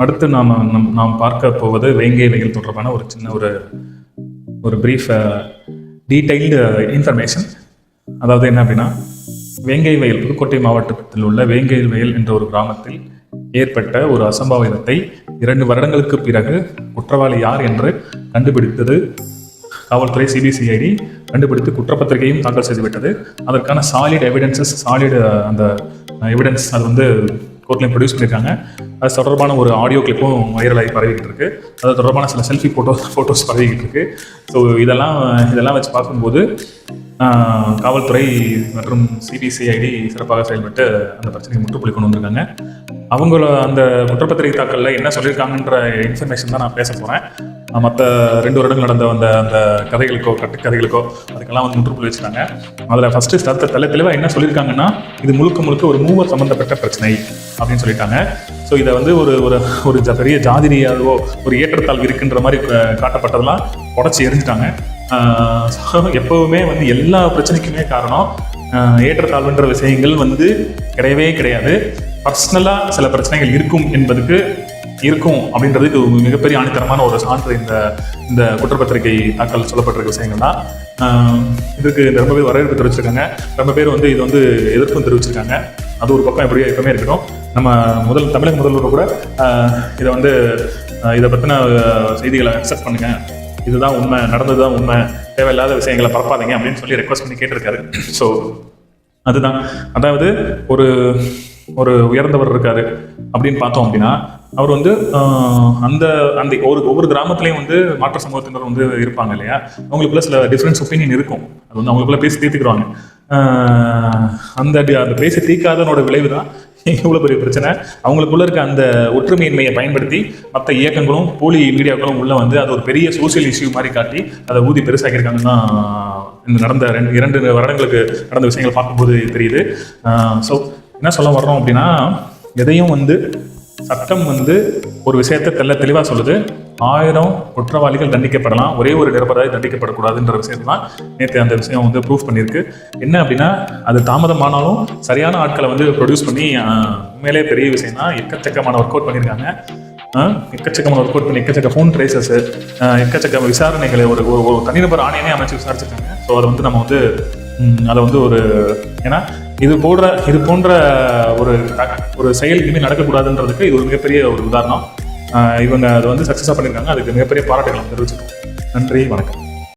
அடுத்து நாம் பார்க்க போவது வேங்கை வயல் தொடர்பான ஒரு சின்ன ஒரு பிரீஃப் டீடைல்டு இன்ஃபர்மேஷன். அதாவது என்ன அப்படின்னா, வேங்கை வயல் புதுக்கோட்டை மாவட்டத்தில் உள்ள வேங்கை வயல் என்ற ஒரு கிராமத்தில் ஏற்பட்ட ஒரு அசம்பாவிதத்தை 2 வருடங்களுக்கு பிறகு குற்றவாளி யார் என்று கண்டுபிடித்தது காவல்துறை சிபிசிஐடி கண்டுபிடித்து குற்றப்பத்திரிகையும் தாக்கல் செய்துவிட்டது. அதற்கான சாலிட் எவிடன்சஸ், அந்த எவிடன்ஸ் அது வந்து கோர்ட்லையும் ப்ரொடியூஸ் பண்ணியிருக்காங்க. அது தொடர்பான ஒரு ஆடியோ கிளிப்பும் வைரலாகி பரவிக்கிட்டு இருக்கு. அது தொடர்பான சில செல்ஃபி ஃபோட்டோஸ் பரவிக்கிட்டு இருக்கு. ஸோ இதெல்லாம் வச்சு பார்க்கும்போது காவல்துறை மற்றும் சிபிசிஐடி சிறப்பாக செயல்பட்டு அந்த பிரச்சனையை முற்றுப்புள்ளி கொண்டு வந்திருக்காங்க. அவங்கள அந்த குற்றப்பத்திரிகை தாக்கலில் என்ன சொல்லியிருக்காங்கன்ற இன்ஃபர்மேஷன் தான் நான் பேச போகிறேன். மற்ற 2 வருடங்கள் நடந்த அந்த கதைகளுக்கோ கட்டுக்கதைகளுக்கோ அதுக்கெல்லாம் வந்து முற்றுப்புள்ளி வச்சுட்டாங்க. அதில் ஃபஸ்ட்டு தெளிவாக என்ன சொல்லியிருக்காங்கன்னா, இது முழுக்க ஒரு மூவர் சம்மந்தப்பட்ட பிரச்சனை அப்படின்னு சொல்லிட்டாங்க. ஸோ இதை வந்து ஒரு பெரிய ஜாதி ரீதியாகவோ ஒரு ஏற்றத்தாழ்வு இருக்குன்ற மாதிரி காட்டப்பட்டதெல்லாம் உடச்சி எரிஞ்சிட்டாங்க. எப்பவுமே வந்து எல்லா பிரச்சனைக்குமே காரணம் ஏற்றத்தாழ்வுன்ற விஷயங்கள் வந்து கிடையவே கிடையாது. பர்சனலாக சில பிரச்சனைகள் இருக்கும் அப்படின்றதுக்கு மிகப்பெரிய ஆணித்தரமான ஒரு சான்று இந்த குற்றப்பத்திரிகை தாக்கல் சொல்லப்பட்டிருக்க விஷயங்கள் தான். இதுக்கு ரொம்ப பேர் வரவேற்பு தெரிவிச்சிருக்காங்க, ரொம்ப பேர் வந்து இது வந்து எதிர்ப்பும் தெரிவிச்சிருக்காங்க. அது ஒரு பக்கம் எப்பவுமே இருக்கட்டும். நம்ம தமிழக முதல்வர் கூட இதை பற்றின செய்திகளை அக்செப்ட் பண்ணுங்க, இதுதான் உண்மை, நடந்ததுதான் உண்மை, தேவையில்லாத விஷயங்களை பரப்பாதீங்க அப்படின்னு சொல்லி ரெக்வஸ்ட் பண்ணி கேட்டிருக்காரு. ஸோ அதுதான், அதாவது ஒரு உயர்ந்தவர் இருக்காரு அப்படின்னு பார்த்தோம் அப்படின்னா, அவர் வந்து அந்த ஒவ்வொரு கிராமத்துலையும் வந்து மாற்ற சமூகத்தினர் வந்து இருப்பாங்க இல்லையா, அவங்களுக்குள்ள சில டிஃப்ரென்ஸ் ஒப்பீனியன் இருக்கும். அது வந்து அவங்களுக்குள்ள பேசி தீர்த்துக்குருவாங்க. அந்த பேசி தீர்க்காதனோட விளைவு தான் இவ்வளோ பெரிய பிரச்சனை. அவங்களுக்குள்ள இருக்க அந்த ஒற்றுமையின்மையை பயன்படுத்தி மற்ற இயக்கங்களும் போலி மீடியாக்களும் உள்ள வந்து அது ஒரு பெரிய சோசியல் இஷ்யூ மாதிரி காட்டி அதை ஊதி பெருசாக்கியிருக்காங்கன்னா இந்த நடந்த 2 வருடங்களுக்கு நடந்த விஷயங்கள் பார்க்கும்போது தெரியுது. ஸோ என்ன சொல்ல வர்றோம் அப்படின்னா, எதையும் வந்து சட்டம் வந்து ஒரு விஷயத்தை தெளிவாக சொல்லுது. 1000 குற்றவாளிகள் தண்டிக்கப்படலாம், ஒரே ஒரு நிரபராதி தண்டிக்கப்படக்கூடாதுன்ற விஷயம் தான் நேற்று அந்த விஷயம் வந்து ப்ரூஃப் பண்ணியிருக்கு. என்ன அப்படின்னா, அது தாமதமானாலும் சரியான ஆட்களை வந்து ப்ரொடியூஸ் பண்ணி உண்மையிலே பெரிய விஷயம் தான். எக்கச்சக்கமான ஒர்க் அவுட் பண்ணியிருக்காங்க. எக்கச்சக்க ஃபோன் ட்ரேசஸ், எக்கச்சக்க விசாரணைகளை ஒரு தனிநபர் ஆணையமே அமைச்சு விசாரிச்சிருக்காங்க. ஸோ அதை வந்து நம்ம வந்து அதை வந்து ஏன்னா இது போன்ற ஒரு செயல் இனிமேல் நடக்கக்கூடாதுன்றதுக்கு இது ஒரு மிகப்பெரிய ஒரு உதாரணம். இவங்க அதை வந்து சக்ஸஸாக பண்ணியிருக்காங்க. அதுக்கு மிகப்பெரிய பாராட்டுகள் தெரிவிச்சிருக்கோம். நன்றி, வணக்கம்.